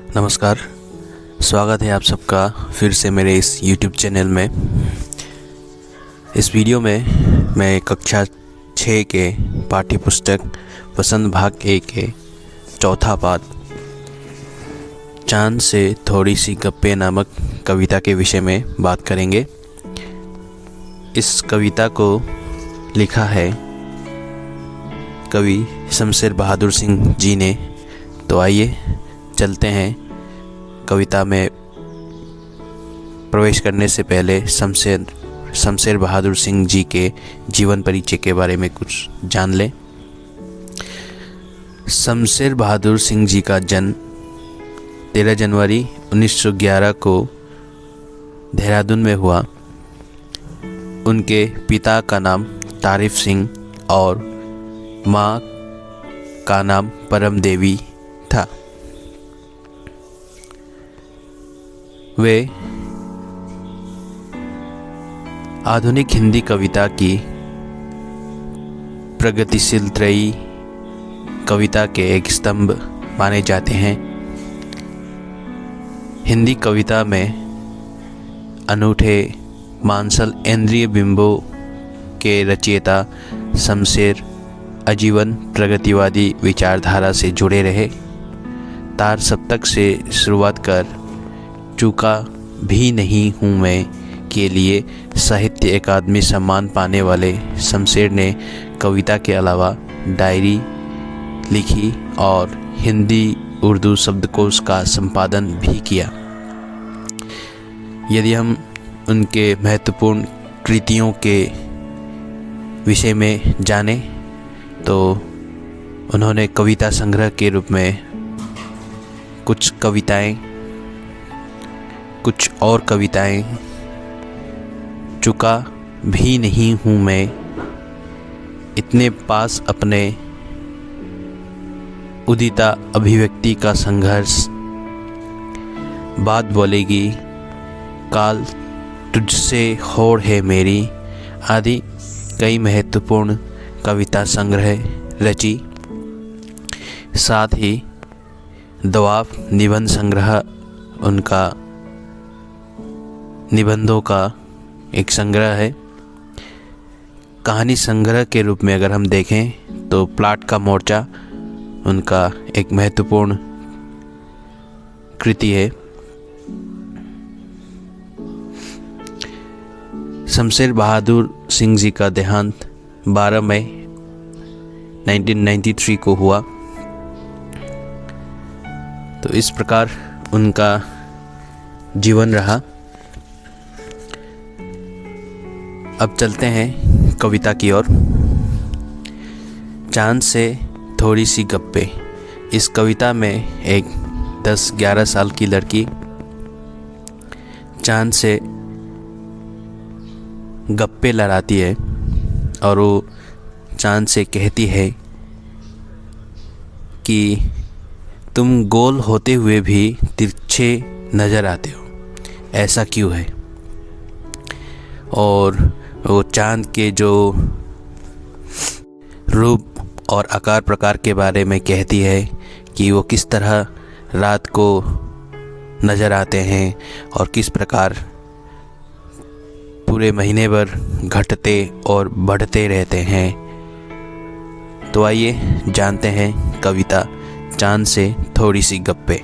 नमस्कार। स्वागत है आप सबका फिर से मेरे इस YouTube चैनल में। इस वीडियो में मैं कक्षा 6 के पाठ्य पुस्तक वसंत भाग 1 के चौथा पाठ चांद से थोड़ी सी गप्पे नामक कविता के विषय में बात करेंगे। इस कविता को लिखा है कवि शमशेर बहादुर सिंह जी ने। तो आइए चलते हैं। कविता में प्रवेश करने से पहले शमशेर बहादुर सिंह जी के जीवन परिचय के बारे में कुछ जान लें। शमशेर बहादुर सिंह जी का जन्म 13 जनवरी 1911 को देहरादून में हुआ। उनके पिता का नाम तारिफ सिंह और माँ का नाम परम देवी था। वे आधुनिक हिंदी कविता की प्रगतिशील त्रयी कविता के एक स्तंभ माने जाते हैं। हिंदी कविता में अनूठे मांसल इंद्रिय बिंबों के रचयिता शमशेर आजीवन प्रगतिवादी विचारधारा से जुड़े रहे। तार सप्तक से शुरुआत कर चूका भी नहीं हूँ मैं के लिए साहित्य अकादमी सम्मान पाने वाले शमशेर ने कविता के अलावा डायरी लिखी और हिंदी उर्दू शब्दकोश का संपादन भी किया। यदि हम उनके महत्वपूर्ण कृतियों के विषय में जानें तो उन्होंने कविता संग्रह के रूप में कुछ और कविताएं चुका भी नहीं हूँ मैं, इतने पास अपने उदिता अभिव्यक्ति का संघर्ष, बात बोलेगी काल तुझसे होड़ है मेरी आदि कई महत्वपूर्ण कविता संग्रह रची। साथ ही दवाब निबंध संग्रह उनका निबंधों का एक संग्रह है। कहानी संग्रह के रूप में अगर हम देखें तो प्लाट का मोर्चा उनका एक महत्वपूर्ण कृति है। शमशेर बहादुर सिंह जी का देहांत 12 मई 1993 को हुआ। तो इस प्रकार उनका जीवन रहा। अब चलते हैं कविता की ओर। चांद से थोड़ी सी गप्पे। इस कविता में एक 10-11 साल की लड़की चांद से गप्पे लड़ाती है और वो चांद से कहती है कि तुम गोल होते हुए भी तिरछे नज़र आते हो, ऐसा क्यों है। और वो चांद के जो रूप और आकार प्रकार के बारे में कहती है कि वो किस तरह रात को नज़र आते हैं और किस प्रकार पूरे महीने भर घटते और बढ़ते रहते हैं। तो आइए जानते हैं कविता चांद से थोड़ी सी गप्पे।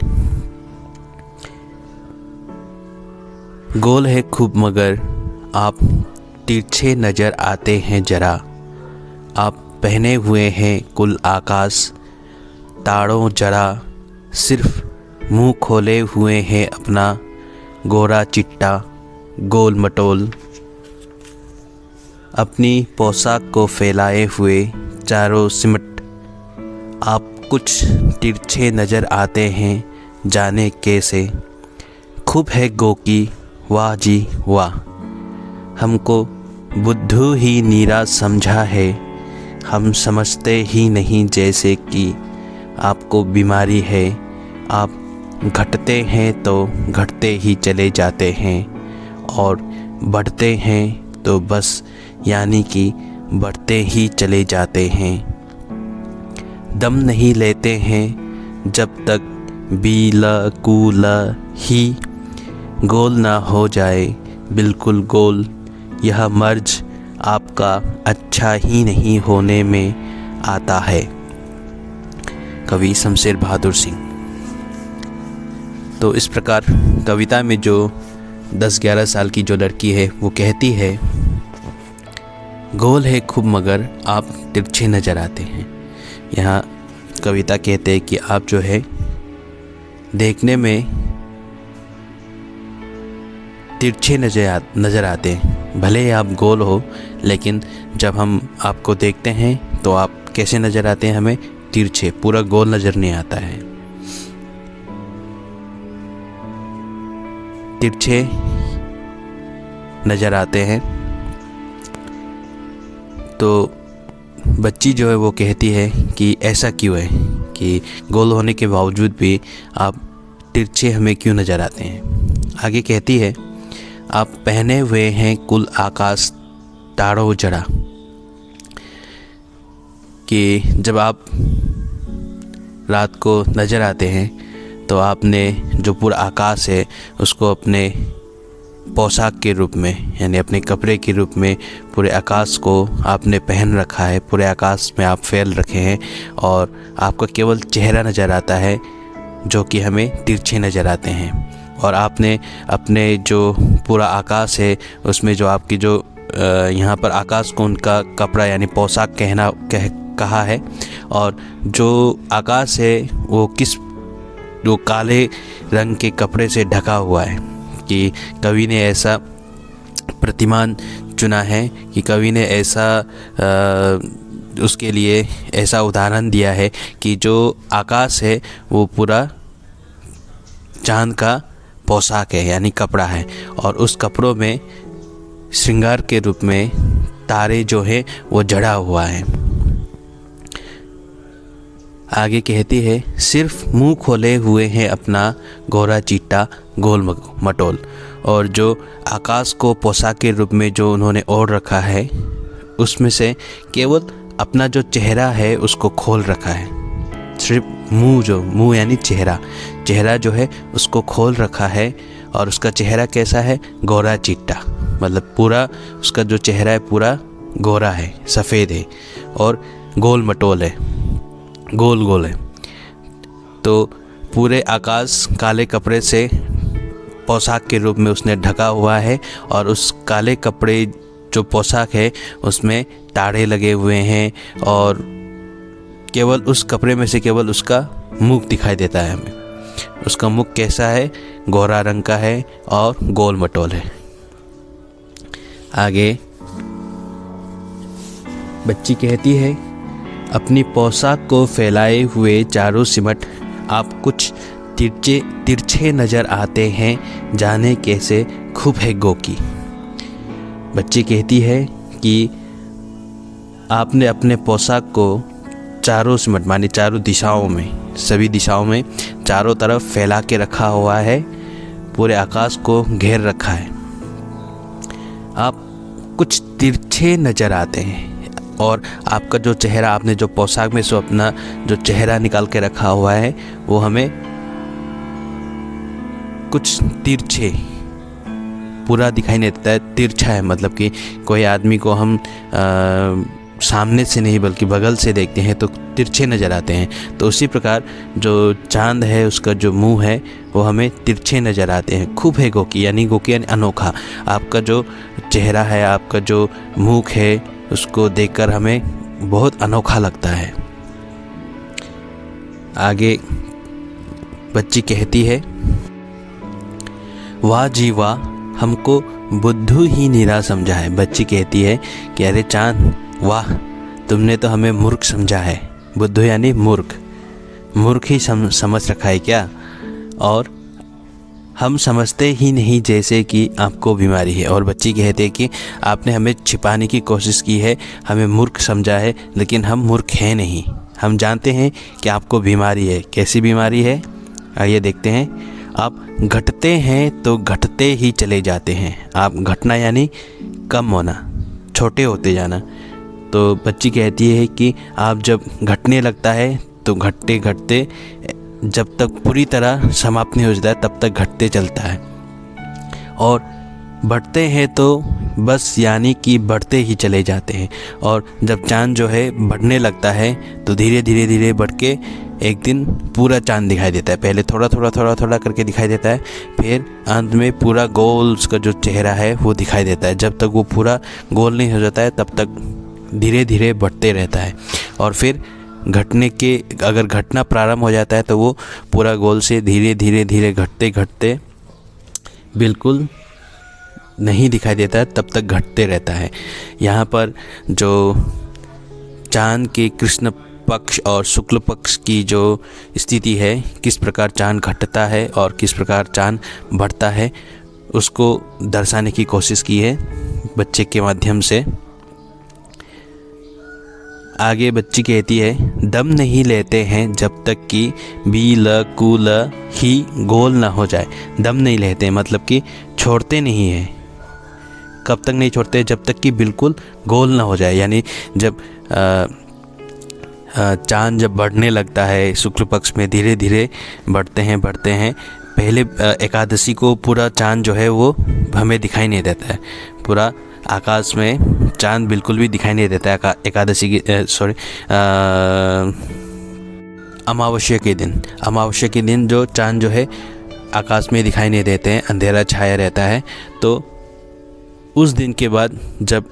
गोल है खूब मगर आप तिरछे नज़र आते हैं जरा, आप पहने हुए हैं कुल आकाश तारों जरा, सिर्फ मुंह खोले हुए हैं अपना गोरा चिट्टा गोल मटोल, अपनी पोशाक को फैलाए हुए चारों सिमट, आप कुछ तिरछे नज़र आते हैं जाने कैसे, खूब है गो की वाह जी वाह, हमको बुद्धू ही नीरा समझा है, हम समझते ही नहीं जैसे कि आपको बीमारी है, आप घटते हैं तो घटते ही चले जाते हैं और बढ़ते हैं तो बस यानी कि बढ़ते ही चले जाते हैं। दम नहीं लेते हैं जब तक बिल्कुल ही गोल ना हो जाए बिल्कुल गोल, यह मर्ज आपका अच्छा ही नहीं होने में आता है। कवि शमशेर बहादुर सिंह। तो इस प्रकार कविता में जो 10-11 साल की जो लड़की है वो कहती है, गोल है खूब मगर आप तिरछे नज़र आते हैं। यहाँ कविता कहते हैं कि आप जो है देखने में तिरछे नज़र आते हैं, भले ही आप गोल हो, लेकिन जब हम आपको देखते हैं तो आप कैसे नज़र आते हैं, हमें तिरछे, पूरा गोल नज़र नहीं आता है, तिरछे नज़र आते हैं। तो बच्ची जो है वो कहती है कि ऐसा क्यों है कि गोल होने के बावजूद भी आप तिरछे हमें क्यों नज़र आते हैं। आगे कहती है, आप पहने हुए हैं कुल आकाश तारों जड़ा, कि जब आप रात को नज़र आते हैं तो आपने जो पूरा आकाश है उसको अपने पोशाक के रूप में, यानी अपने कपड़े के रूप में पूरे आकाश को आपने पहन रखा है, पूरे आकाश में आप फैल रखे हैं और आपका केवल चेहरा नज़र आता है जो कि हमें तिरछे नज़र आते हैं। और आपने अपने जो पूरा आकाश है उसमें जो आपकी जो यहाँ पर आकाश को उनका कपड़ा यानी पोशाक कहा है, और जो आकाश है वो जो काले रंग के कपड़े से ढका हुआ है, कि कवि ने ऐसा प्रतिमान चुना है, कि कवि ने ऐसा उसके लिए ऐसा उदाहरण दिया है कि जो आकाश है वो पूरा चांद का पोशाक है यानी कपड़ा है, और उस कपड़ों में श्रृंगार के रूप में तारे जो है वो जड़ा हुआ है। आगे कहती है, सिर्फ मुंह खोले हुए हैं अपना गोरा चीटा गोल मटोल, और जो आकाश को पोशाक के रूप में जो उन्होंने ओढ़ रखा है उसमें से केवल अपना जो चेहरा है उसको खोल रखा है। सिर्फ मुंह यानी चेहरा जो है उसको खोल रखा है, और उसका चेहरा कैसा है, गोरा चिट्टा, मतलब पूरा उसका जो चेहरा है पूरा गोरा है, सफ़ेद है और गोल मटोल है, गोल गोल है। तो पूरे आकाश काले कपड़े से पोशाक के रूप में उसने ढका हुआ है, और उस काले कपड़े जो पोशाक है उसमें तारे लगे हुए हैं, और केवल उस कपड़े में से केवल उसका मुख दिखाई देता है हमें। उसका मुख कैसा है, गोरा रंग का है और गोल मटोल है। आगे बच्ची कहती है, अपनी पोशाक को फैलाए हुए चारों सिमट आप कुछ तिरछे नज़र आते हैं, जाने कैसे खूब है गोकी। बच्ची कहती है कि आपने अपने पोशाक को चारों सिमट माने चारों दिशाओं में, सभी दिशाओं में चारों तरफ फैला के रखा हुआ है, पूरे आकाश को घेर रखा है। आप कुछ तिरछे नज़र आते हैं, और आपका जो चेहरा, आपने जो पोशाक में से अपना जो चेहरा निकाल के रखा हुआ है वो हमें कुछ तिरछे पूरा दिखाई नहीं देता है, तिरछा है, मतलब कि कोई आदमी को हम सामने से नहीं बल्कि बगल से देखते हैं तो तिरछे नज़र आते हैं। तो उसी प्रकार जो चांद है उसका जो मुंह है वो हमें तिरछे नज़र आते हैं। खूब है गोकी यानी अनोखा। आपका जो चेहरा है, आपका जो मुख है, उसको देखकर हमें बहुत अनोखा लगता है। आगे बच्ची कहती है, वाह जी वाह, हमको बुद्धू ही निरा समझा है। बच्ची कहती है कि अरे चांद वाह, तुमने तो हमें मूर्ख समझा है। बुद्धू यानी मूर्ख ही समझ रखा है क्या? और हम समझते ही नहीं जैसे कि आपको बीमारी है। और बच्ची कहते हैं कि आपने हमें छिपाने की कोशिश की है, हमें मूर्ख समझा है, लेकिन हम मूर्ख हैं नहीं। हम जानते हैं कि आपको बीमारी है। कैसी बीमारी है आइए देखते हैं। आप घटते हैं तो घटते ही चले जाते हैं। आप घटना यानी कम होना, छोटे होते जाना। तो बच्ची कहती है कि आप जब घटने लगता है तो घटते घटते जब तक पूरी तरह समाप्त नहीं हो जाता है तब तक घटते चलता है, और बढ़ते हैं तो बस यानी कि बढ़ते ही चले जाते हैं। और जब चाँद जो है बढ़ने लगता है तो धीरे धीरे धीरे बढ़ के एक दिन पूरा चाँद दिखाई देता है। पहले थोड़ा थोड़ा थोड़ा थोड़ा करके दिखाई देता है, फिर अंत में पूरा गोल उसका जो चेहरा है वो दिखाई देता है। जब तक वो पूरा गोल नहीं हो जाता है तब तक धीरे धीरे बढ़ते रहता है, और फिर घटने के अगर घटना प्रारंभ हो जाता है तो वो पूरा गोल से धीरे धीरे धीरे घटते घटते बिल्कुल नहीं दिखाई देता है, तब तक घटते रहता है। यहाँ पर जो चाँद के कृष्ण पक्ष और शुक्ल पक्ष की जो स्थिति है, किस प्रकार चाँद घटता है और किस प्रकार चाँद बढ़ता है, उसको दर्शाने की कोशिश की है बच्चे के माध्यम से। आगे बच्ची कहती है, दम नहीं लेते हैं जब तक कि बी ल कु ल ही गोल ना हो जाए। दम नहीं लेते मतलब कि छोड़ते नहीं हैं। कब तक नहीं छोड़ते? जब तक कि बिल्कुल गोल ना हो जाए। यानी जब चाँद जब बढ़ने लगता है शुक्ल पक्ष में, धीरे धीरे बढ़ते हैं पहले एकादशी को पूरा चाँद जो है वो हमें दिखाई नहीं देता है। पूरा आकाश में चाँद बिल्कुल भी दिखाई नहीं देता है एकादशी की अमावस्या के दिन जो चाँद जो है आकाश में दिखाई नहीं देते हैं, अंधेरा छाया रहता है। तो उस दिन के बाद जब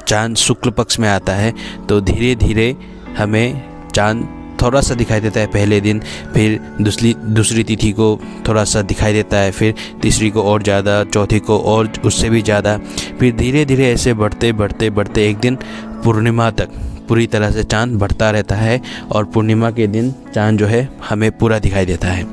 चाँद शुक्ल पक्ष में आता है तो धीरे धीरे हमें चाँद थोड़ा सा दिखाई देता है पहले दिन, फिर दूसरी तिथि को थोड़ा सा दिखाई देता है, फिर तीसरी को और ज़्यादा, चौथी को और उससे भी ज़्यादा, फिर धीरे धीरे ऐसे बढ़ते एक दिन पूर्णिमा तक पूरी तरह से चाँद बढ़ता रहता है, और पूर्णिमा के दिन चाँद जो है हमें पूरा दिखाई देता है।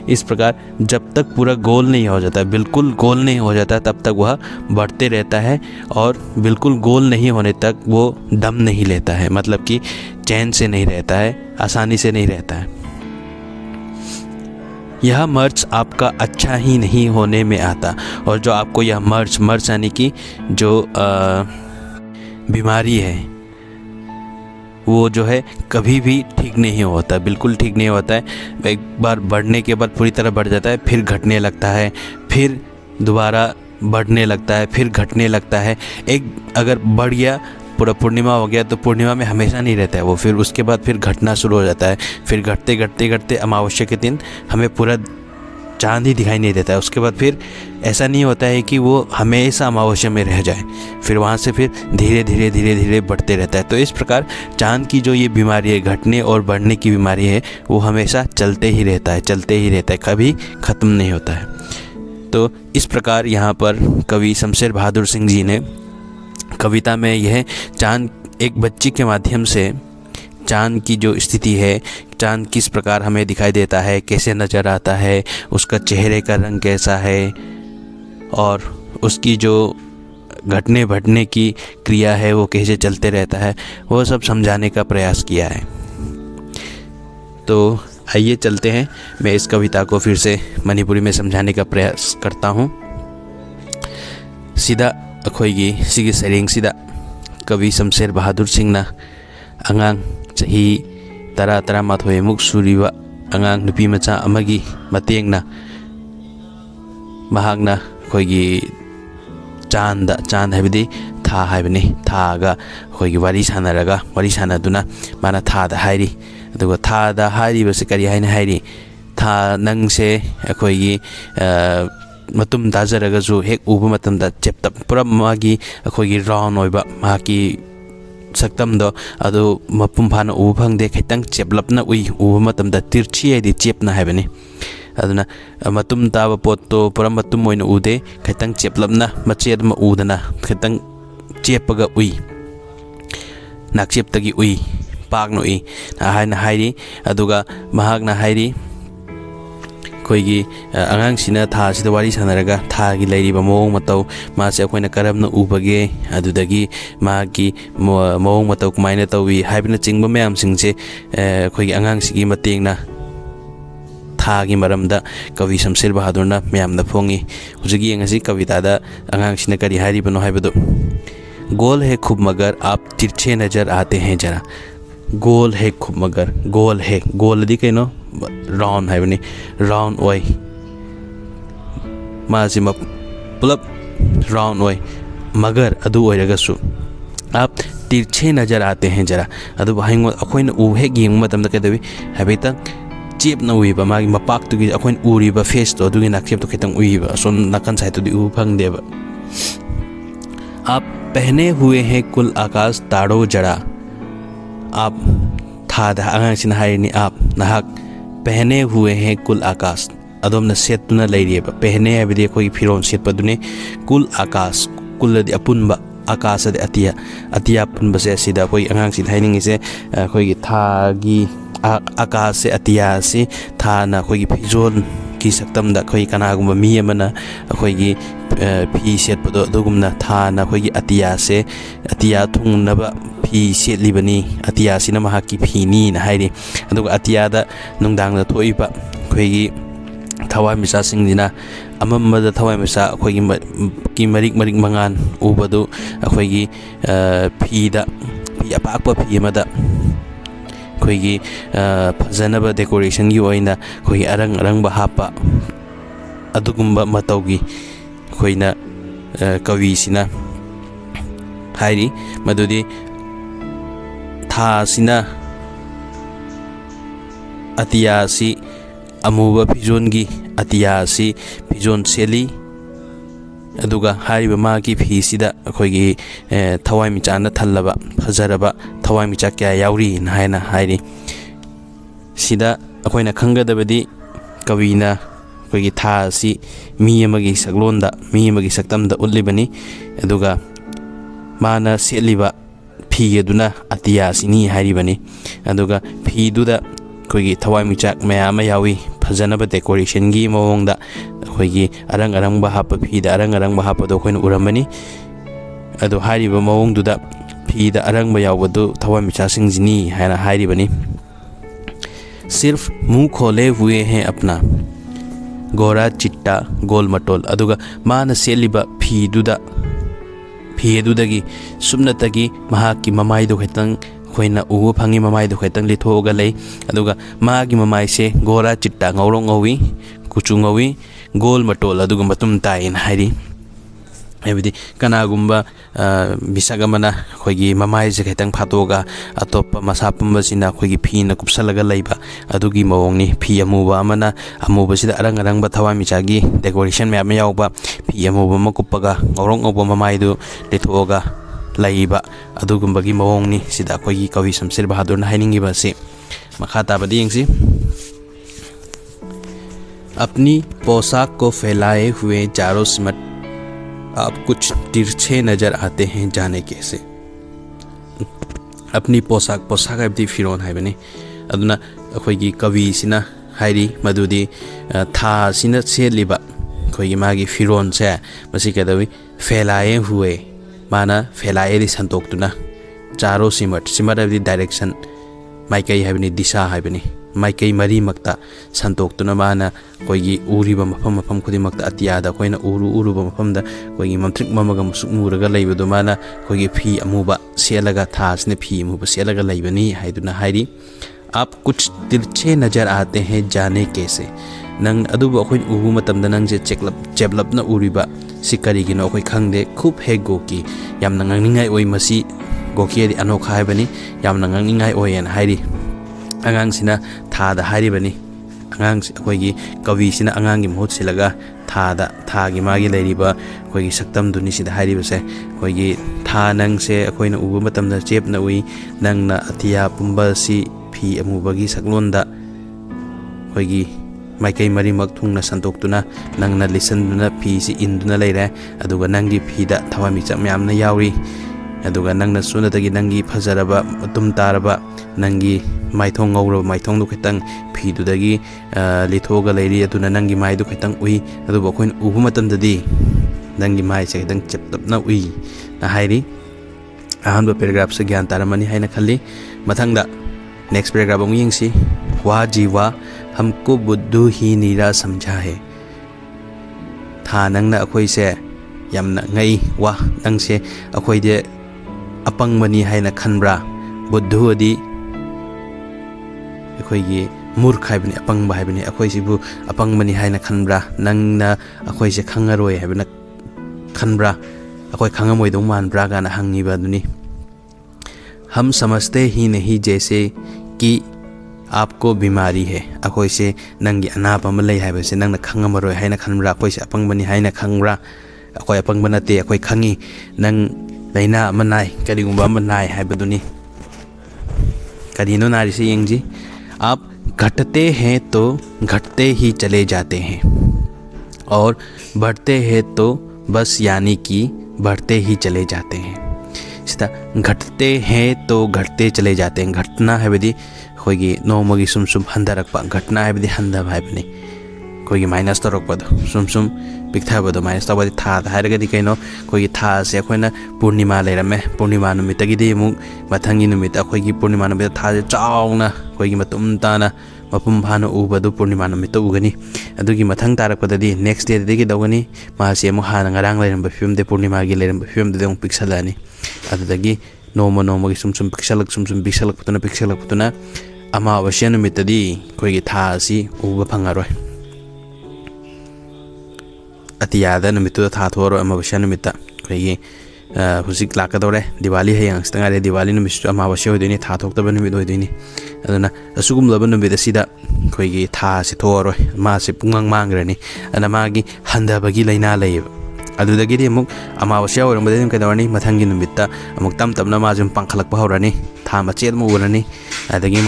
इस प्रकार जब तक पूरा गोल नहीं हो जाता, बिल्कुल गोल नहीं हो जाता, तब तक वह बढ़ते रहता है, और बिल्कुल गोल नहीं होने तक वो दम नहीं लेता है, मतलब कि चैन से नहीं रहता है, आसानी से नहीं रहता है। यह मर्च आपका अच्छा ही नहीं होने में आता, और जो आपको यह मर्च यानी कि जो बीमारी है वो जो है कभी भी ठीक नहीं होता, बिल्कुल ठीक नहीं होता है। एक बार बढ़ने के बाद पूरी तरह बढ़ जाता है, फिर घटने लगता है, फिर दोबारा बढ़ने लगता है, फिर घटने लगता है। एक अगर बढ़ गया, पूरा पूर्णिमा हो गया, तो पूर्णिमा में हमेशा नहीं रहता है वो, फिर उसके बाद फिर घटना शुरू हो जाता है। फिर घटते अमावस्या के दिन हमें पूरा चाँद ही दिखाई नहीं देता है। उसके बाद फिर ऐसा नहीं होता है कि वो हमेशा अमावस्या में रह जाए, फिर वहाँ से फिर धीरे धीरे बढ़ते रहता है। तो इस प्रकार चाँद की जो ये बीमारी है, घटने और बढ़ने की बीमारी है, वो हमेशा चलते ही रहता है, कभी ख़त्म नहीं होता है। तो इस प्रकार यहाँ पर कवि शमशेर बहादुर सिंह जी ने कविता में यह चाँद एक बच्ची के माध्यम से चाँद की जो स्थिति है, चाँद किस प्रकार हमें दिखाई देता है, कैसे नज़र आता है, उसका चेहरे का रंग कैसा है, और उसकी जो घटने बढ़ने की क्रिया है वो कैसे चलते रहता है, वो सब समझाने का प्रयास किया है। तो आइए चलते हैं, मैं इस कविता को फिर से मणिपुरी में समझाने का प्रयास करता हूँ। सीधा अखोईगी सिगी सरेंग सीधा कवि शमशेर बहादुर सिंह ना अंगांग चाही 13-13 सूरीबा अंगांग नुपी मचा अमगी मतेंगना महागना अखोईगी चांद हैबदी था हैबनी थागा अखोईगी वारी सानदुना माना थादा हाइरी अदुगा थादा हाइरिबसे करी हाइना हाइरी था नंगसे अखोईगी मतुम दाजरगजु हेक उबा मतमदा चेप्तप पुरा मागी अखोईगी राउंड ओइबा माकी सक्तमदो अदु मपुम फाना उबा फंगदे खैतंग चेपलपना उइ उबा मतमदा तिरछी हैदि चेपना हैबनी अदुना मतुम ताबा पोत्तो पुरा मतुम ओइना उदे खैतंग चेपलपना मचेदमा उदना खैतंग चेपगा उइ नाकचेपतगी उइ पाकना उइ हाइना हाइरी अदुगा महागना हाइरी अखोईगी आगांगसिना थासिदा वारी सानरगा थागी लैरिबा मओंग मतौ मासे अखोइना करमना उबगे अदुदगी मागी मओंग मतौ कमाइना तौवी हाइबना चिंगबा मयामसिंगसे अखोईगी आगांगसिगी मतेंगना थागी मरमदा कवि शमशेर बहादुरना मयामदा फोंगी हुजिगी यंगसी कवितादा आगांगसिना करी हाइरिबनो हाइबदो गोल है खूब मगर आप तिरछे नजर आते हैं जरा गोल है खूब मगर गोल है गोल दी कइनो राउंड हाइबनी राउंड ओय मासी पुलप राउंड ओय मगर अदु ओइरगसु आप तिरछे नज़र आते हैं जरा अदु हाइंगो अखोइन उ हेक येंग मतम कदबी हाबिता चेप न उइबा मागी मपाक तुगी अखोइन उरिबा फेस तो अदुगी नाखेप तो खितंग उइबा सोन नकन साइड तो उ फंगदेबा आप पहने हुए हैं कुल आकाश ताड़ो जड़ा आप था आगांसिन हाइनी आप नहाक पहने हुए हैं कुल आकाश अदोमना सेतुना लैरिएबा पहने हाबिदि कोई फिरोन सेतपदुने कुल आकाश कुलदि अपुनबा आकाश अतिया अतिया पुनबसे सिदा कोई आगांसिन हाइनिंगिसे कोई थागी आकाश से अतिया से थाना कोई फिजोन की सक्तम कोई कनागुम मी अमना कोई फी सेतपदो अदुगुमना थाना कोई अतिया से अतिया थुंगनबा फी सेतलिबनी अतिया सिना महाकी फीनी ना हाइरि अदुगा अतियादा नुंगदांगदा थोइबा कोई थवाई मिसा सिंगदिना अममदा थवाई मिसा की मरिक मरिक मंगान उबदु अखोइगी फीदा फी अपाकपा फी अमदा अखोइगी फजनबा डेकोरेशन की ओइना अखोइगी अरंग अरंग हापा अदुगुम्बा मतौगी अखोइना कविसिना हाइरि मदुदि थासिना अतियासी अमूबा फिजोन की अतियासी फिजोन सेली अदुगा हारिबा मागी फीसिदा अखोइगी थवाई मिचाना थल्लबा फजरबा थवाई मिचा क्या याउरी हाइना हाइरि सिदा अखोइना खंगदबदी कविना अखोइगी थासी मी अमगी सगलोंदा मी अमगी सक्तमदा उल्लिबनी अदुगा माना सेलिबा फी अदुना अतियासिनी हाइरिबनी अदुगा फीदुदा अखोइगी थवाई मिचाक मयाम यावी फजनब डेकोरेशन की मवोंगदा अखोइगी अरंग अरंग हाप फीदा अरंग अरंग हापदो अखोइना उरमबनी अदो हारिबा मवोंगदुदा फीदा अरंग यावबदु थवाई मिचासिंगजिनी हाइना हाइरिबनी सिर्फ मुंह खोले हुए हैं अपना गोरा चिट्टा गोल मटोल अदुगा माना सेलिबा फीदुदगी सुमनतगी महाकी ममाइदो खितंग अखोइना उबा फंगी ममाइदो खितंग लिथोगा लै अदुगा मागी ममाइसे गोरा चिट्टा ngौरो ngौवी कुचु ngौवी गोल मटोल अदुगा मतुम ताइन हाइरि हाइबदि कनागुम्बा बिसागमना अखोइगी ममाइसे खितंग फातोगा अतोप्पा मसापुम्बसिना अखोइगी फीना कुपसलगा लैबा अदुगी मवोंगनी फी अमुबा अमना अमुबसिदा अरंग अरंगबा थवाई मिचागी डेकोरेशन मैम यावबा फी अमुबा मकुप्पगा ngौरो ngौबा ममाइदु लिथोगा लाइबा अदुगुम्बगी मवोंगनी सिदा अखोइगी कवि शमशेर बहादुरना हाइनिंगिबासे मखा ताबदि यंगसी अपनी पोशाक को फैलाए हुए चारों सिमट आप कुछ तिरछे नजर आते हैं जाने कैसे अपनी पोशाक हाइबदि फिरोन हाइबनी अदुना अखोइगी कविसिना हाइरि मदुदि थासिना सेलिबा अखोइगी मागी फिरोन से मसि कदवी फैलाए हुए माना फैलाए संतोक्तुना चारो सिमट हाइबदि डायरेक्शन माइकई हाइबनी दिशा हाइबनी माइकई मरी मक्ता संतोक्तुना माना कोई उरीबा मफम मफम खुदिमक्ता अतियादा कोइना उरुबा मफमदा कोई ममथ्रिक ममगा मुसुक मुरगा लैबदो माना कोई फी अमुबा सेलगा थासने फी अमुबा सेलगा लैबनी हाइदुना हाइरि आप कुछ तिरछे नजर आते हैं जाने कैसे नंग अदुबा अखोइन उबु मतमदा नंगजे चेपलपना उरीबा सिकरिगिनो अखोइ खंगदे खूब हे गोकी यामना ngangningai ओइ मसी गोकी दि अनोखा हाइबनी यामना ngangningai ओयन हाइरि आगांसिना थादा हाइरिबनी आगांग अखोइगी कविसिना आगांगी महूत सिलगा थादा थागी मागी लैरिबा अखोइगी सक्तम दुनिसिदा हाइरिबसे अखोइगी था नंगसे अखोइना उबु मतमदा चेपना उइ नंगना अतिया पुंबसी फी अमुबगी सकलोंदा अखोइगी माइकई मरी मक थुंगना संतोक्तुना नंगना लिसनदुना फीसी इंदुना लैरे अदुगा नंगी फीदा थवाई मिचाक म्यामना याउरी अदुगा नंगना सुनतगी नंगी फजरबा तुम तारबा नंगी माइथोंग ngौरबा माइथोंदु खितंग फीदुदगी लिथोगा लैरि अदुना नंगी माइदु खितंग उइ अदुबा अखोइन उबु मतमददी नंगी माइसे खितंग चेपतपना उइ ना हाइरि अहानबा पैराग्राफ से ज्ञान तारमनी हाइना खल्ली मथंगदा नेक्स्ट पैराग्राफ अमु यंगसी वाह जीवा हमको बुद्धू ही नीरा समझा है था नंगना अखोइसे यामना ngei वाह नंगसे अखोइदे अपंगमनी हाइना खनब्रा बुद्धू अदि अखोइगी मूर्ख हाइबनी अपंग हाइबनी अखोइसिबु अपंगमनी हाइना खनब्रा नंगना अखोइसे खंगरोय हाइबना खनब्रा अखोइ खंगमोइदों मानब्रा गाना हंगीबा दुनी। हम समझते ही नहीं जैसे कि आपको बीमारी है अखोइसे नंगी अनाप अमा लै हाइबसे नंगना खंगमरोय हाइना खनब्रा अखोइसे अपंगमनी हाइना खंगब्रा अखोइ अपंगबा नते अखोइ खंगी नंग लैना अमा नाय करिगुंबा अमा नाय हाइबदुनी करिनो नारिसे यंगजी। आप घटते हैं तो घटते ही चले जाते हैं और बढ़ते हैं तो बस यानी कि बढ़ते ही चले जाते हैं। सीधा घटते हैं तो घटते चले जाते हैं घटना है बदी कोई नोमगी सुम सुम हंदरकपा घटना है बदी हंदब है बनी कोई माइनस तौरपदो सुम सुम पिक्थाबदो माइनस तौबदी था हायरगदी कइनो कोई था से अखोइना पूर्णिमा लेरमे पूर्णिमा नुमितगीदी मुक मथंगी नुमित अखोइगी पूर्णिमा नुमित था से चावना कोई मतुम ताना मपुम फाना उबदो पूर्णिमा नुमित उगनी अदुगी मथंग तारकपददी नेक्स्ट डे देगी दौगनी मासे अमु हाना ngarang लेरम फिल्म दे पूर्णिमा गी लेरम फिल्म दे पिक्सलानी अदुदगी नोम नोमगी सुम सुम पिक्सलक पुतुना अमावस्या नुमितदी कोई था asi उब फंगारोय अतियादा नुमितुदा था थोरो अमावस्या नुमिता कोई हुजिक लाकदोरे दिवाली है यंगस्टंगारे दिवाली नुमित अमावस्या होइदिनी था थोक्तबा नुमित होइदिनी अदुना असुगुमलबा नुमित सिदा कोई था से थोरोय मासे पुंगांग मांग्रनी अना मागी हंदबगी लैना लैब अदुदगिदी अमुक अमावस्या ओरंबदे कदवनी मथंगी नुमित्ता अमुक तम तमना माजुम पांखलकपा हौरनी था मचेद मु उरनी अदगी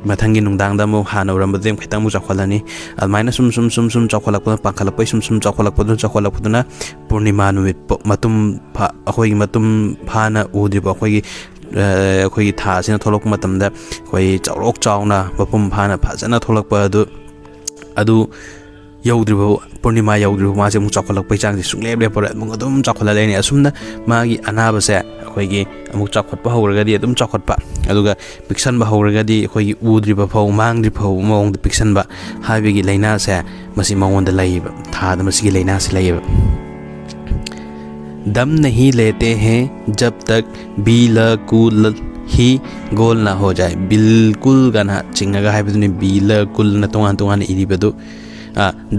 मथंगी नुंगदांगदा मु हाना ओरंबदे खितंग मु चखलनी अदमाइना सुम चखलकपा पांखलकपा सुम चखलकपदुना पूर्णिमा नुमित मतुम अखोई मतुम फाना उद्रिबा अखोई था सिना थोलक मतमदा कोई चौरोक चावना मपुम फाना फजना थोलकपा अदु यौद्रिबो पूर्णिमा यौद्रिबो मासे मु चखलकपै चांगसे सुंगलेब लेपर मु अदुम चखला लेनी असुमना मागी अनाबसे अखोइगी अमुक चखटपा हौरगदी अदुम चखटपा अदुगा पिक्सनबा हौरगदी अखोइगी उद्रिबा फौ मांगद्रि फौ मौंग पिक्सनबा हाबिगी लैना से मसी मौंद लैब थाद मसी लैना से लैब। दम नहीं लेते हैं जब तक बिल्कुल ही गोल ना हो जाए बिल्कुल गाना चिंगा है बिल्कुल न तोंगान तोंगान इरिबदो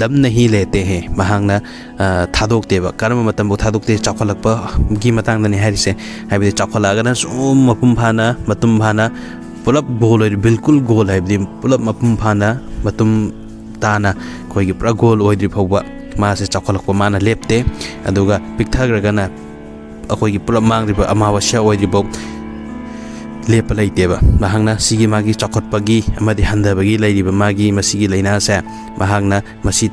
दम नहीं लेते हैं महांगना थादोक्तेबा कर्म मतंबो थादोक्ते चखलकपा गी मतांगदनी हारिसे हाइबदि चखलागना सुम मपुम फाना मतुम फाना पुलब गोल बिल्कुल गोल हाइबदि पुलब मपुम फाना मतुम ताना कोइगी पुरा गोल ओइद्रि फौबा मासे चखलकपा माना लेप्ते अदुगा पिक्थाग्रगना अखोइगी पुलब मांग्रिबा अमावस्या ओइद्रिबो लेप लैतेबा महांगना सिगी मागी चखटपगी अमदि हंदबगी लैरिबा मागी मसिगी लैना से महांगना मसी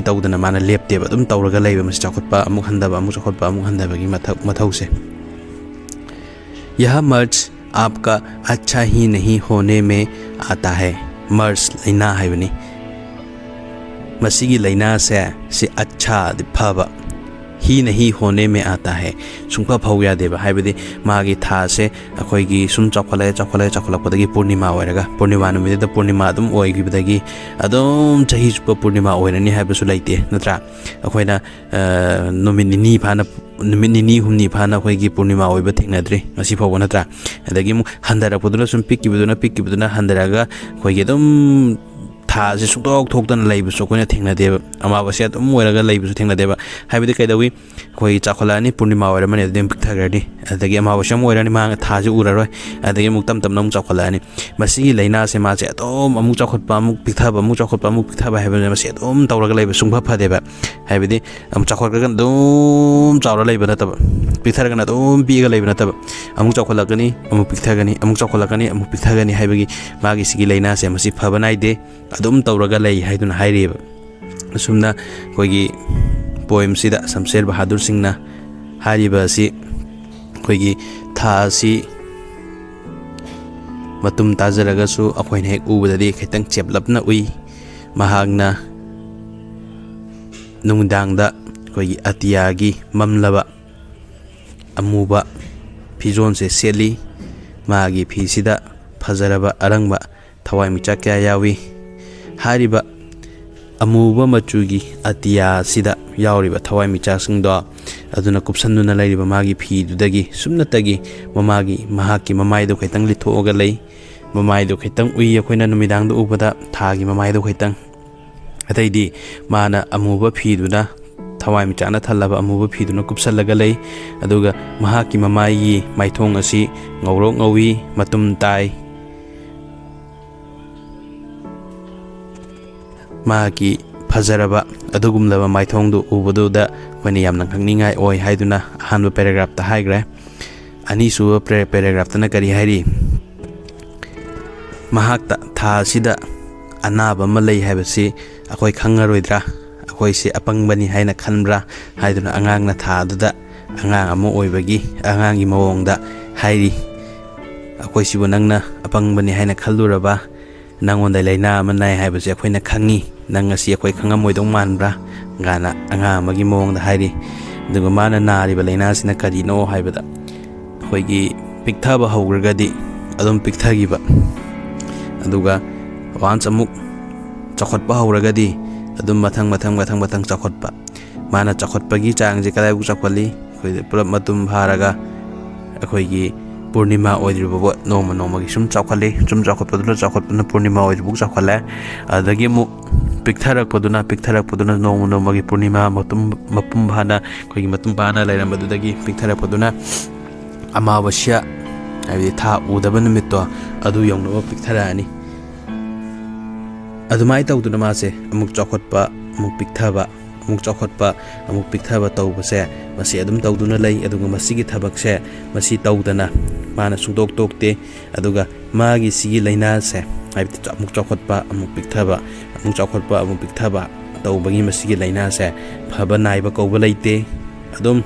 तौदना माना लेप्तेबा अदुम तौरगा लैबा मसी चखटपा अमुक हंदबा अमुक चखटपा अमुक हंदबगी मथौ से। यह मर्ज आपका अच्छा ही नहीं होने में आता है मर्ज लैना हाइबनी मसीगी लैना से अच्छा फबा ही नहीं होने में आता है सुंखा फौया देबा हाइबदि मागी था से अखोइगी सुम चखलपदगी पूर्णिमा ओइरगा पूर्णिमा नुमित पूर्णिमा अदुम ओइगिबदगी अदुम चही चुप पूर्णिमा ओइरनी हाइबसु लैते नत्रा अखोइना नुमित निनी हुमनी फाना अखोइगी पूर्णिमा ओइबा थेंगनद्रि मसी फौबा नत्रा अदगी मु हंदरपदुना सुम पिक्किबदुना हंदरगा अखोइगी अदुम था से सुतोक थोक्तन लैबसु कोइना थेंगनदेबा अमावस्या अदुम ओइरगा लैबसु थेंगनदेबा हाइबदि कैदवी कोई चाखलानी पूर्णिमा ओइरमने अदुम पिक्थाग्रदि अदगी अमावस्या ओइरनी मांग था से उररोय अदगी मुक तम तम चाखलानी मसी लैना से मासे अदुम अमुक चाखटपा अमुक पिक्थाबा हाइबने मसी अदुम तौरगा लैबा सुंफा फदेबा हाइबदि अमुक चाखटगा अदुम चावरा लैबा नतबा पिक्थारगा अदुम पिगा लैबा नतबा अमुक चाखलकनी अमुक पिक्थागनी अमुक चाखलकनी अमुक पिक्थागनी हाइबगी मागी सिगी लैना से मसी फबा नाइदे अदुम तौरगा लै हाइदुना हाइरेबा असुमना कोइगी पोएम सिदा शमशेर बहादुर सिंह ना हारिबा सि कोइगी था सि मतुम ताजरगसु अखोइना हेक उबददी खितंग चेपलपना उइ महागना नुंगदांगदा कोइगी अतियागी ममलबा अमुबा फिजोन से सेली मागी फिसिदा फजरबा अरंगबा थवाई मिचा क्या यावी हारिबा अमुबा मचुगी अतिया सिदा यावरिबा थवाई मिचासिंगदो अदुना कुपसन्दुना लैरिबा मागी फिदुदगी सुमनतगी ममागी महाकी ममाइदो खैतंग लिथोगा लै ꯃꯃꯥꯏꯗꯣ ꯈꯤꯇꯪ ꯎꯏ ꯑꯩꯈꯣꯏꯅ ꯅꯨꯃꯤꯗꯥꯡꯗ ꯎꯕꯗ ꯊꯥꯒꯤ ꯃꯃꯥꯏꯗꯣ ꯈꯤꯇꯪ ꯑꯇꯩꯗꯤ ꯃꯥꯅ ꯑꯃꯨꯕ ꯐꯤꯗꯨꯅ ꯊꯋꯥꯏ ꯃꯤꯆꯥꯛꯅ ꯊꯜꯂꯕ ꯑꯃꯨꯕ ꯐꯤꯗꯨꯅ ꯀꯨꯞꯁꯜꯂꯒ ꯂꯩ ꯑꯗꯨꯒ ꯃꯍꯥꯛꯀꯤ ꯃꯃꯥꯏꯒꯤ ꯃꯥꯏꯊꯣꯡ ꯑꯁꯤ ꯉꯧꯔꯣꯛ ꯉꯧꯏ ꯃꯇꯨꯝ ꯇꯥꯏ ꯃꯍꯥꯛꯀꯤ ꯐꯖꯔꯕ ꯑꯗꯨꯒꯨꯝꯂꯕ ꯃꯥꯏꯊꯣꯡꯗꯨ ꯎꯕꯗꯨꯗ ꯑꯩꯈꯣꯏꯅ ꯌꯥꯝꯅ ꯉꯛꯅꯤꯡꯉꯥꯏ ꯑꯣꯏ ꯍꯥꯏꯗꯨꯅ ꯑꯍꯥꯟꯕ ꯄꯦꯔꯥꯒ꯭ꯔꯥꯐꯇ ꯍꯥꯏꯈ꯭ꯔꯦ ꯑꯅꯤꯁꯨꯕ ꯄꯦꯔꯥꯒ꯭ꯔꯥꯐꯇꯅ ꯀꯔꯤ ꯍꯥꯏꯔꯤ ꯃꯍꯥꯛꯇ ꯊꯥ ꯑꯁꯤꯗ ꯑꯅꯥꯕ ꯑꯃ ꯂꯩ ꯍꯥꯏꯕꯁꯤ ꯑꯩꯈꯣꯏ ꯈꯪꯉꯔꯣꯏꯗ꯭ꯔꯥ ꯑꯩꯈꯣꯏꯁꯦ ꯑꯄꯪꯕꯅꯤ ꯍꯥꯏꯅ ꯈꯟꯕ꯭ꯔꯥ ꯍꯥꯏꯗꯨꯅ ꯑꯉꯥꯡꯅ ꯊꯥ ꯑꯗꯨꯗ ꯑꯉꯥꯡ ꯑꯃ ꯑꯣꯏꯕꯒꯤ ꯑꯉꯥꯡꯒꯤ ꯃꯑꯣꯡꯗ ꯍꯥꯏꯔꯤ ꯑꯩꯈꯣꯏꯁꯤꯕꯨ ꯅꯪꯅ ꯑꯄꯪꯕꯅꯤ ꯍꯥꯏꯅ ꯈꯜꯂꯨꯔꯕ ꯅꯪꯉꯣꯟꯗ ꯂꯩꯅꯥ ꯑꯃ ꯅꯥꯏ ꯍꯥꯏꯕꯁꯦ ꯑꯩꯈꯣꯏꯅ ꯈꯪꯉꯤ ꯅꯪ ꯉꯁꯤ ꯑꯩꯈꯣꯏ ꯈꯪꯉꯝꯃꯣꯏꯗꯧ ꯃꯥꯟꯕ꯭ꯔꯥ ꯒꯥꯅ ꯑꯉꯥꯡ ꯑꯃꯒꯤ ꯃꯑꯣꯡꯗ ꯍꯥꯏꯔꯤ ꯑꯗꯨꯒ ꯃꯥꯅ ꯅꯥꯔꯤꯕ ꯂꯩꯅꯥꯁꯤꯅ ꯀꯔꯤꯅꯣ ꯍꯥꯏꯕꯗ ꯑꯩꯈꯣꯏꯒꯤ ꯄꯤꯛꯊꯕ ꯍꯧꯈ꯭ꯔꯒꯗꯤ ꯑꯗꯨꯝ ꯄꯤꯛꯊꯈꯤꯕ ꯑꯗꯨꯒ ꯋꯥꯟꯁ ꯑꯃꯨꯛ ꯆꯥꯎꯈꯠꯄ ꯍꯧꯔꯒꯗꯤ ꯑꯗꯨꯝ ꯃꯊꯪ ꯆꯥꯎꯈꯠꯄ ꯃꯥꯅ ꯆꯥꯎꯈꯠꯄꯒꯤ ꯆꯥꯡꯁꯦ ꯀꯗꯥꯏꯐꯥꯎ ꯆꯥꯎꯈꯠꯂꯤ ꯑꯩꯈꯣꯏꯗ ꯄꯨꯂꯞ ꯃꯇꯨꯝ ꯐꯥꯔꯒ ꯑꯩꯈꯣꯏꯒꯤ ꯄꯨꯔꯅꯤꯃꯥ ꯑꯣꯏꯗ꯭ꯔꯤꯕ ꯅꯣꯡꯃ ꯅꯣꯡꯃꯒꯤ ꯁꯨꯝ ꯆꯥꯎꯈꯠꯂꯤ ꯁꯨꯝ ꯆꯥꯎꯈꯠꯄꯗꯨꯅ ꯄꯨꯔꯅꯤꯃꯥ ꯑꯣꯏꯗ꯭ꯔꯤꯐꯥꯎ ꯆꯥꯎꯈꯠꯂꯦ ꯑꯗꯨꯗꯒꯤ ꯑꯃꯨꯛ ꯄꯤꯛꯊꯔꯛꯄꯗꯨꯅ ꯅꯣꯡꯃ ꯅꯣꯡꯃꯒꯤ ꯄꯨꯔꯅꯤꯃꯥ ꯃꯄꯨꯡ ꯐꯥꯅ ꯑꯩꯈꯣꯏꯒꯤ ꯃꯄꯨꯡ ꯐꯥꯅ ꯂꯩꯔꯝꯕꯗꯨꯗꯒꯤ ꯄꯤꯛꯊꯔꯛꯄꯗꯨꯅ ꯑꯃꯥꯋꯁ꯭ꯌꯥ ꯍꯥꯏꯕꯗꯤ ꯊꯥ ꯎꯗꯕ ꯅꯨꯃꯤꯠꯇꯣ ꯑꯗꯨ ꯌꯧꯅꯕ ꯄꯤꯛꯊꯔꯛꯑꯅꯤ ꯑꯗꯨꯃꯥꯏꯅ ꯇꯧꯗꯨꯅ ꯃꯥꯁꯦ ꯑꯃꯨꯛ ꯆꯥꯎꯈꯠꯄ ꯑꯃꯨꯛ ꯄꯤꯛꯊꯕ ꯑꯃꯨꯛ ꯆꯥꯎꯈꯠꯄ ꯑꯃꯨꯛ ꯄꯤꯛꯊꯕ ꯇꯧꯕꯁꯦ ꯃꯁꯤ ꯑꯗꯨꯝ ꯇꯧꯗꯨꯅ ꯂꯩ ꯑꯗꯨꯒ ꯃꯁꯤꯒꯤ ꯊꯕꯛꯁꯦ ꯃꯁꯤ ꯇꯧꯗꯅ ꯃꯥꯅ ꯁꯨꯡꯇꯣꯛ ꯇꯣꯛꯇꯦ ꯑꯗꯨꯒ ꯃꯥꯒꯤ ꯁꯤꯒꯤ ꯂꯩꯅꯥꯁꯦ ꯍꯥꯏꯕꯗꯤ ꯑꯃꯨꯛ ꯆꯥꯎꯈꯠꯄ ꯑꯃꯨꯛ ꯄꯤꯛꯊꯕ ꯑꯃꯨꯛ ꯆꯥꯎꯈꯠꯄ ꯑꯃꯨꯛ ꯄꯤꯛꯊꯕ ꯇꯧꯕꯒꯤ ꯃꯁꯤꯒꯤ ꯂꯩꯅꯥꯁꯦ ꯐꯕ ꯅꯥꯏꯕ ꯀꯧꯕ ꯂꯩꯇꯦ ꯑꯗꯨꯝ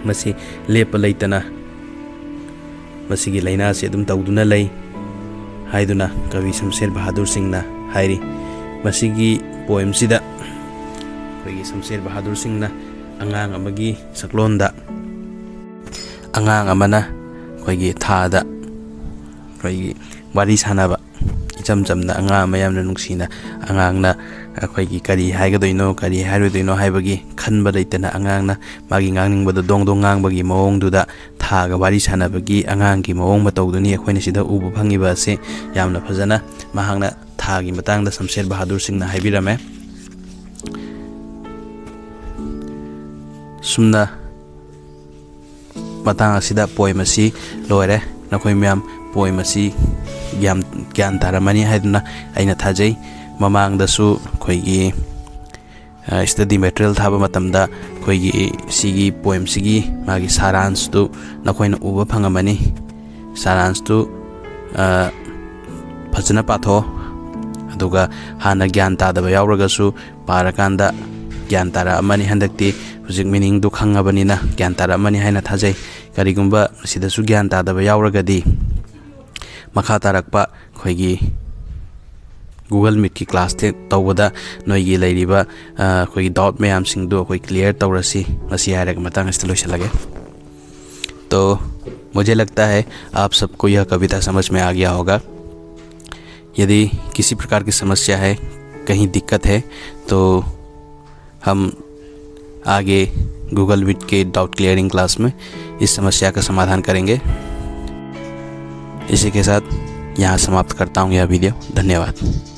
ꯃꯁꯤ ꯂꯦꯞꯄ ꯂꯩꯇꯅ ꯃꯁꯤꯒꯤ ꯂꯩꯅꯥꯁꯤ ꯑꯗꯨꯝ ꯇꯧꯗꯨꯅ ꯂꯩ ꯍꯥꯏꯗꯨꯅ ꯀꯕꯤ ꯁꯝꯁꯦꯔ ꯕꯍꯥꯗꯨꯔ ꯁꯤꯡꯅ ꯍꯥꯏꯔꯤ ꯃꯁꯤꯒꯤ ꯄꯣꯏꯝꯁꯤꯗ ꯑꯩꯈꯣꯏꯒꯤ ꯁꯝꯁꯦꯔ ꯕꯍꯥꯗꯨꯔ ꯁꯤꯡꯅ ꯑꯉꯥꯡ ꯑꯃꯒꯤ ꯁꯛꯂꯣꯟꯗ ꯑꯉꯥꯡ ꯑꯃꯅ ꯑꯩꯈꯣꯏꯒꯤ ꯊꯥꯗ ꯑꯩꯈꯣꯏꯒꯤ ꯋꯥꯔꯤ ꯁꯥꯟꯅꯕ ꯏꯆꯝ ꯆꯝꯅ ꯑꯉꯥꯡ ꯑꯃ ꯌꯥꯝꯅ ꯅꯨꯡꯁꯤꯅ ꯑꯉꯥꯡꯅ ꯑꯩꯈꯣꯏꯒꯤ ꯀꯔꯤ ꯍꯥꯏꯒꯗꯣꯏꯅꯣ ꯀꯔꯤ ꯍꯥꯏꯔꯣꯏꯗꯣꯏꯅോ ꯍꯥꯏꯕꯒꯤ ꯈꯟꯕ ꯂꯩꯇꯅ ꯑꯉꯥꯡꯅ ꯃꯥꯒꯤ ꯉꯥꯡꯅꯤꯡꯕꯗꯣ ꯗꯣꯡ ꯗꯣꯡ ꯉꯥꯡꯕꯒꯤ ꯃꯑꯣꯡꯗꯨꯗ ꯊꯥꯒ ꯋꯥꯔꯤ ꯁꯥꯟꯅꯕꯒꯤ ꯑꯉꯥꯡꯒꯤ ꯃꯑꯣꯡ ꯃꯇꯧꯗꯨꯅꯤ ꯑꯩꯈꯣꯏꯅ ꯁꯤꯗ ꯎꯕ ꯐꯪꯉꯤꯕ ꯑꯁꯤ ꯌꯥꯝꯅ ꯐꯖꯅ ꯃꯍꯥꯛꯅ ꯊꯥꯒꯤ ꯃꯇꯥꯡꯗ ꯁꯝꯁꯦꯔ ꯕꯍꯥꯗꯨꯔ ꯁꯤꯡꯅ ꯍꯥꯏꯕꯤꯔꯝꯃꯦ ꯁꯨꯝꯅ ꯃꯇꯥꯡ ꯑꯁꯤꯗ ꯄꯣꯏꯝ ꯑꯁꯤ ꯂꯣꯏꯔꯦ ꯅꯈꯣꯏ ꯃꯌꯥꯝ ꯄꯣꯏꯝ ꯑꯁꯤ ꯒ꯭ꯌꯥꯟ ꯇꯥꯔꯝꯃꯅꯤ ꯍꯥꯏꯗꯨꯅ ꯑꯩꯅ ꯊꯥꯖꯩ ꯃꯃꯥꯡꯗꯁꯨ ꯑꯩꯈꯣꯏꯒꯤ ꯁ꯭ꯇꯗꯤ ꯃꯦꯇꯔꯤꯌꯦꯜ ꯊꯥꯕ ꯃꯇꯝꯗ ꯑꯩꯈꯣꯏꯒꯤ ꯁꯤꯒꯤ ꯄꯣꯏꯝꯁꯤꯒꯤ ꯃꯥꯒꯤ ꯁꯥꯔꯥꯟꯁꯇꯨ ꯅꯈꯣꯏꯅ ꯎꯕ ꯐꯪꯉꯝꯃꯅꯤ ꯁꯥꯔꯥꯟꯁꯇꯨ ꯐꯖꯅ ꯄꯥꯊꯣꯛꯑꯣ ꯑꯗꯨꯒ ꯍꯥꯟꯅ ꯒ꯭ꯌꯥꯟ ꯇꯥꯗꯕ ꯌꯥꯎꯔꯒꯁꯨ ꯄꯥꯔꯀꯥꯟꯗ ꯒ꯭ꯌꯥꯟ ꯇꯥꯔꯛꯑꯃꯅꯤ ꯍꯟꯗꯛꯇꯤ ꯍꯧꯖꯤꯛ ꯃꯤꯅꯤꯡꯗꯨ ꯈꯪꯉꯕꯅꯤꯅ ꯒ꯭ꯌꯥꯟ ꯇꯥꯔꯛꯑꯃꯅꯤ ꯍꯥꯏꯅ ꯊꯥꯖꯩ ꯀꯔꯤꯒꯨꯝꯕ ꯃꯁꯤꯗꯁꯨ ꯒ꯭ꯌꯥꯟ ꯇꯥꯗꯕ ꯌꯥꯎꯔꯒꯗꯤ ꯃꯈꯥ ꯇꯥꯔꯛꯄ ꯑꯩꯈꯣꯏꯒꯤ ꯒꯨꯒꯜ मीटकी क्लास तौबदा नोई लेरिबा कोई डाउट मैमसिंगदो कोई क्लियर तौरसी मसी हायरग मतंग अस्त लोइसलगे। तो मुझे लगता है आप सबको यह कविता समझ में आ गया होगा। यदि किसी प्रकार की समस्या है, कहीं दिक्कत है, तो हम आगे गूगल मीट के डाउट क्लियरिंग क्लास में इस समस्या का समाधान करेंगे। इसी के साथ यहाँ समाप्त करता हूँ यह वीडियो। धन्यवाद।